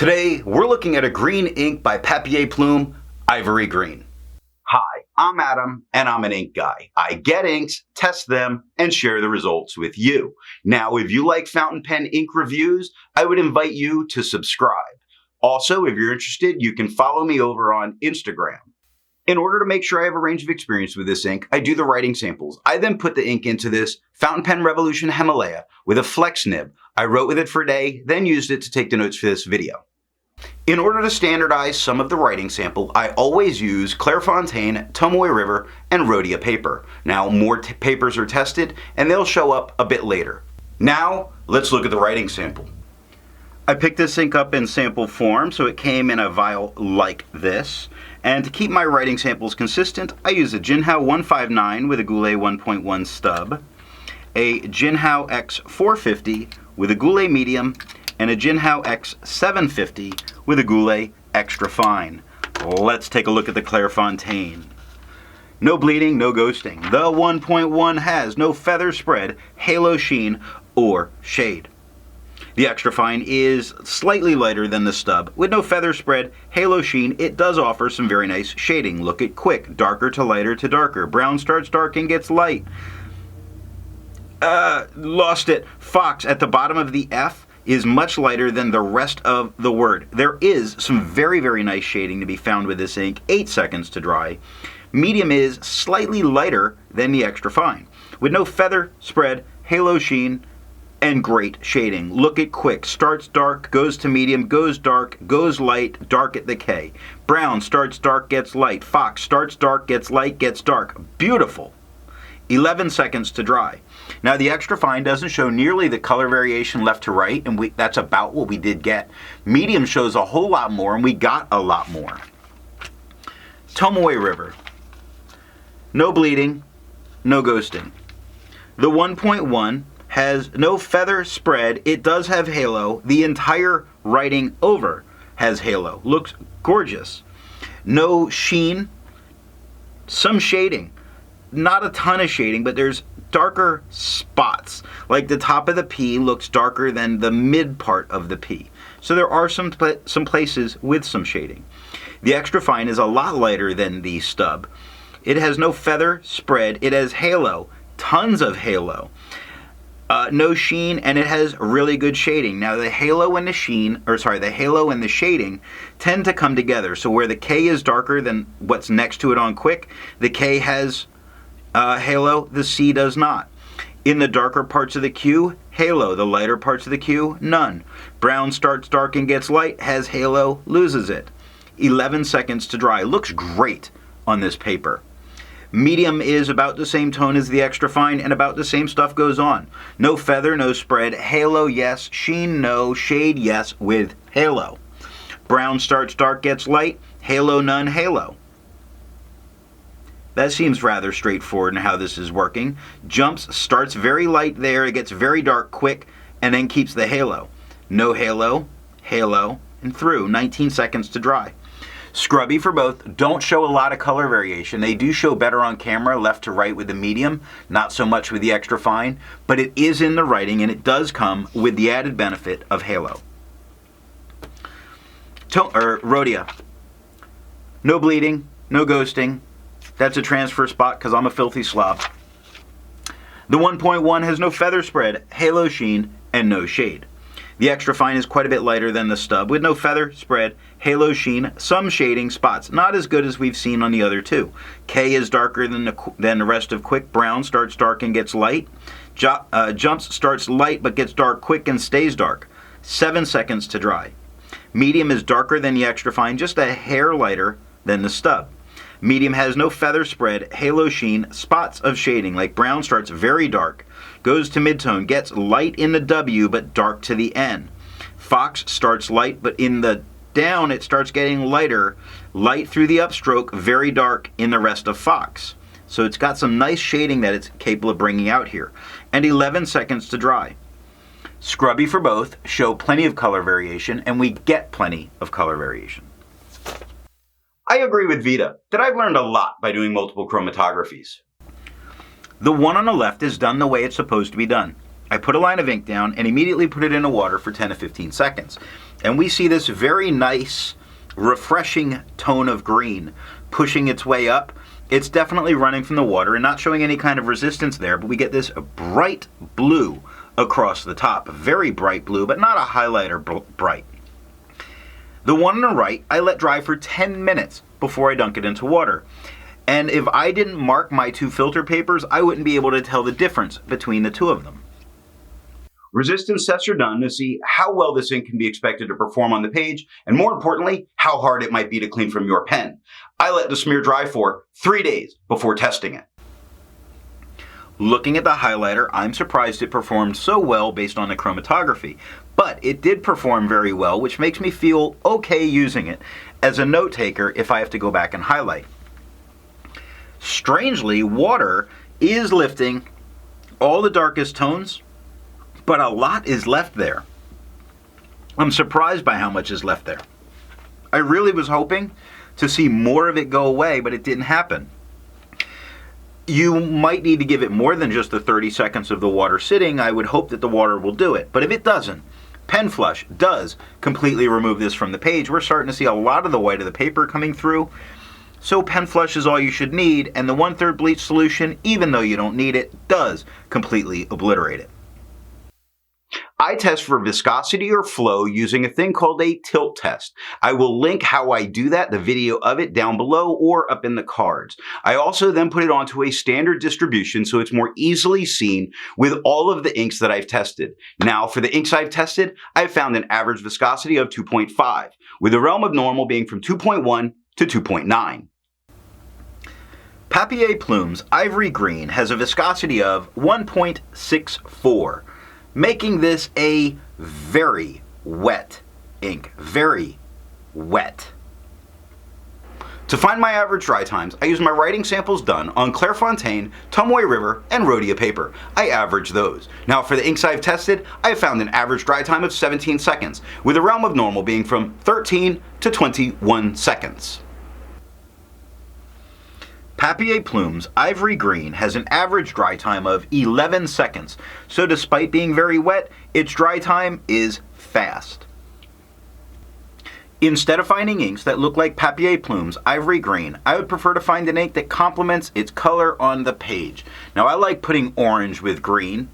Today, we're looking at a green ink by Papier Plume Ivy Green. Hi, I'm Adam, and I'm an ink guy. I get inks, test them, and share the results with you. Now, if you like fountain pen ink reviews, I would invite you to subscribe. Also, if you're interested, you can follow me over on Instagram. In order to make sure I have a range of experience with this ink, I do the writing samples. I then put the ink into this Fountain Pen Revolution Himalaya with a flex nib. I wrote with it for a day, then used it to take the notes for this video. In order to standardize some of the writing sample, I always use Clairfontaine, Tomoe River, and Rhodia paper. Now, more papers are tested, and they'll show up a bit later. Now, let's look at the writing sample. I picked this ink up in sample form, so it came in a vial like this. And to keep my writing samples consistent, I use a Jinhao 159 with a Goulet 1.1 stub, a Jinhao X450 with a Goulet medium, and a Jinhao X750 with a Goulet extra fine. Let's take a look at the Clairfontaine. No bleeding, no ghosting. The 1.1 has no feather spread, halo sheen, or shade. The extra fine is slightly lighter than the stub. With no feather spread, halo sheen, it does offer some very nice shading. Look at quick, darker to lighter to darker. Brown starts dark and gets light. Lost it. Fox at the bottom of the F is much lighter than the rest of the word. There is some very, very nice shading to be found with this ink. 8 seconds to dry. Medium is slightly lighter than the extra fine. With no feather spread, halo sheen, and great shading. Look at quick, starts dark, goes to medium, goes dark, goes light, dark at the K. Brown starts dark, gets light. Fox starts dark, gets light, gets dark. Beautiful. 11 seconds to dry. Now the extra fine doesn't show nearly the color variation left to right, and that's about what we did get. Medium shows a whole lot more, and we got a lot more. Tomoe River. No bleeding, no ghosting. The 1.1 has no feather spread. It does have halo. The entire writing over has halo. Looks gorgeous. No sheen. Some shading. Not a ton of shading, but there's darker spots. Like the top of the P looks darker than the mid part of the P. So there are some places with some shading. The extra fine is a lot lighter than the stub. It has no feather spread. It has halo. Tons of halo. No sheen, and it has really good shading. Now the halo and the shading tend to come together. So where the K is darker than what's next to it on quick, the K has halo, the C does not. In the darker parts of the Q, halo. The lighter parts of the Q, none. Brown starts dark and gets light, has halo, loses it. 11 seconds to dry. Looks great on this paper. Medium is about the same tone as the extra fine, and about the same stuff goes on. No feather, no spread. Halo, yes. Sheen, no. Shade, yes, with halo. Brown starts dark, gets light. Halo, none, halo. That seems rather straightforward in how this is working. Jumps, starts very light there, it gets very dark quick, and then keeps the halo. No halo, halo, and through. 19 seconds to dry. Scrubby for both. Don't show a lot of color variation. They do show better on camera, left to right with the medium, not so much with the extra fine, but it is in the writing, and it does come with the added benefit of halo. Rhodia. No bleeding, no ghosting. That's a transfer spot because I'm a filthy slob. The 1.1 has no feather spread, halo sheen, and no shade. The extra fine is quite a bit lighter than the stub, with no feather spread, halo sheen, some shading spots. Not as good as we've seen on the other two. K is darker than the rest of quick. Brown starts dark and gets light. Jumps starts light but gets dark quick and stays dark. 7 seconds to dry. Medium is darker than the extra fine, just a hair lighter than the stub. Medium has no feather spread, halo sheen, spots of shading, like brown starts very dark, goes to midtone, gets light in the W but dark to the N. Fox starts light, but in the down it starts getting lighter, light through the upstroke, very dark in the rest of Fox. So it's got some nice shading that it's capable of bringing out here. And 11 seconds to dry. Scrubby for both, show plenty of color variation, and we get plenty of color variation. I agree with Vita that I've learned a lot by doing multiple chromatographies. The one on the left is done the way it's supposed to be done. I put a line of ink down and immediately put it into water for 10 to 15 seconds. And we see this very nice, refreshing tone of green pushing its way up. It's definitely running from the water and not showing any kind of resistance there, but we get this bright blue across the top. Very bright blue, but not a highlighter bright. The one on the right, I let dry for 10 minutes before I dunk it into water. And if I didn't mark my two filter papers, I wouldn't be able to tell the difference between the two of them. Resistance tests are done to see how well this ink can be expected to perform on the page, and more importantly, how hard it might be to clean from your pen. I let the smear dry for 3 days before testing it. Looking at the highlighter, I'm surprised it performed so well based on the chromatography, but it did perform very well, which makes me feel okay using it as a note taker if I have to go back and highlight. Strangely, water is lifting all the darkest tones, but a lot is left there. I'm surprised by how much is left there. I really was hoping to see more of it go away, but it didn't happen. You might need to give it more than just the 30 seconds of the water sitting. I would hope that the water will do it. But if it doesn't, Pen Flush does completely remove this from the page. We're starting to see a lot of the white of the paper coming through. So Pen Flush is all you should need, and the 1/3 bleach solution, even though you don't need it, does completely obliterate it. I test for viscosity or flow using a thing called a tilt test. I will link how I do that, the video of it, down below or up in the cards. I also then put it onto a standard distribution so it's more easily seen with all of the inks that I've tested. Now, for the inks I've tested, I've found an average viscosity of 2.5, with the realm of normal being from 2.1 to 2.9. Papier Plume's Ivory Green has a viscosity of 1.64. making this a very wet ink. Very wet. To find my average dry times, I use my writing samples done on Clairfontaine, Tomoe River, and Rhodia paper. I average those. Now for the inks I've tested, I have found an average dry time of 17 seconds, with the realm of normal being from 13 to 21 seconds. Papier Plume's Ivory Green has an average dry time of 11 seconds, so despite being very wet, its dry time is fast. Instead of finding inks that look like Papier Plume's Ivory Green, I would prefer to find an ink that complements its color on the page. Now I like putting orange with green.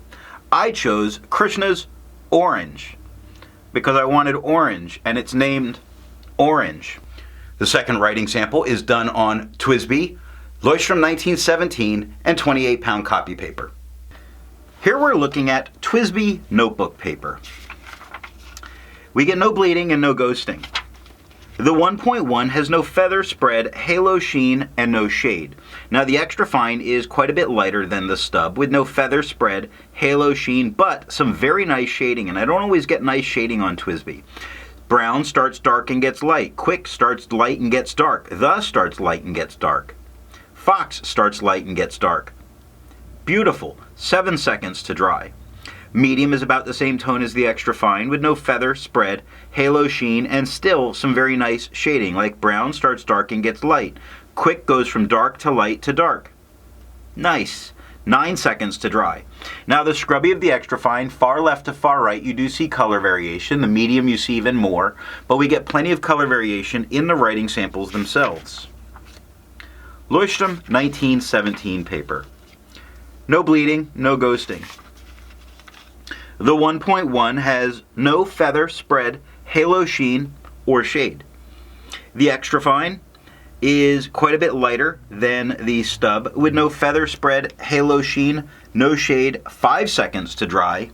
I chose Krishna's Orange because I wanted orange, and it's named Orange. The second writing sample is done on TWSBI, Leuchtturm 1917, and 28-pound copy paper. Here we're looking at TWSBI notebook paper. We get no bleeding and no ghosting. The 1.1 has no feather spread, halo sheen, and no shade. Now the extra fine is quite a bit lighter than the stub, with no feather spread, halo sheen, but some very nice shading, and I don't always get nice shading on TWSBI. Brown starts dark and gets light. Quick starts light and gets dark. The starts light and gets dark. Fox starts light and gets dark. Beautiful, 7 seconds to dry. Medium is about the same tone as the extra fine, with no feather spread, halo sheen, and still some very nice shading, like brown starts dark and gets light. Quick goes from dark to light to dark. Nice. 9 seconds to dry. Now the scrubby of the extra fine, far left to far right, you do see color variation. The medium you see even more, but we get plenty of color variation in the writing samples themselves. Leuchtturm 1917 paper. No bleeding, no ghosting. The 1.1 has no feather spread, halo sheen, or shade. The extra fine is quite a bit lighter than the stub, with no feather spread, halo sheen, no shade, 5 seconds to dry.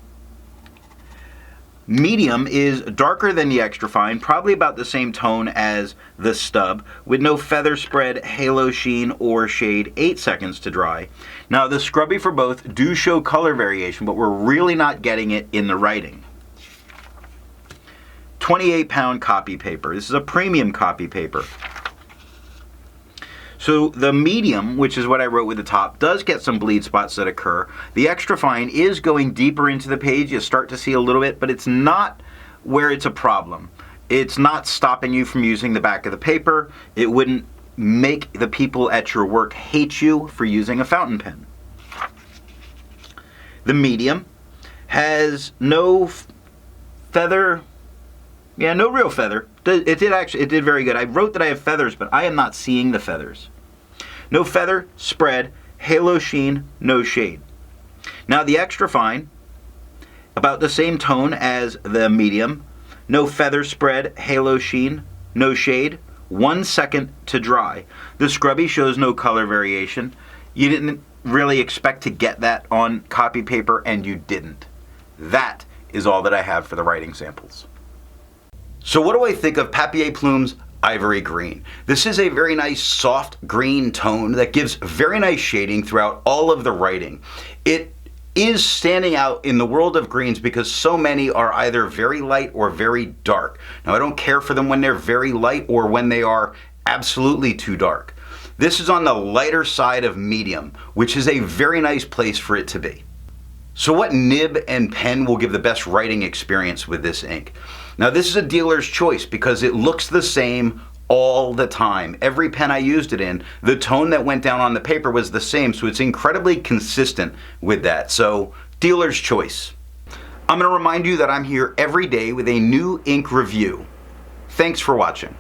Medium is darker than the extra fine, probably about the same tone as the stub, with no feather spread, halo sheen, or shade, 8 seconds to dry. Now the scrubby for both do show color variation, but we're really not getting it in the writing. 28-pound copy paper. This is a premium copy paper. So the medium, which is what I wrote with the top, does get some bleed spots that occur. The extra fine is going deeper into the page. You start to see a little bit, but it's not where it's a problem. It's not stopping you from using the back of the paper. It wouldn't make the people at your work hate you for using a fountain pen. The medium has no feather. Yeah, no real feather. It did very good. I wrote that I have feathers, but I am not seeing the feathers. No feather, spread, halo sheen, no shade. Now the extra fine, about the same tone as the medium. No feather, spread, halo sheen, no shade. 1 second to dry. The scrubby shows no color variation. You didn't really expect to get that on copy paper, and you didn't. That is all that I have for the writing samples. So what do I think of Papier Plume's Ivory Green? This is a very nice soft green tone that gives very nice shading throughout all of the writing. It is standing out in the world of greens because so many are either very light or very dark. Now I don't care for them when they're very light or when they are absolutely too dark. This is on the lighter side of medium, which is a very nice place for it to be. So what nib and pen will give the best writing experience with this ink? Now this is a dealer's choice because it looks the same all the time. Every pen I used it in, the tone that went down on the paper was the same, so it's incredibly consistent with that. So dealer's choice. I'm going to remind you that I'm here every day with a new ink review. Thanks for watching.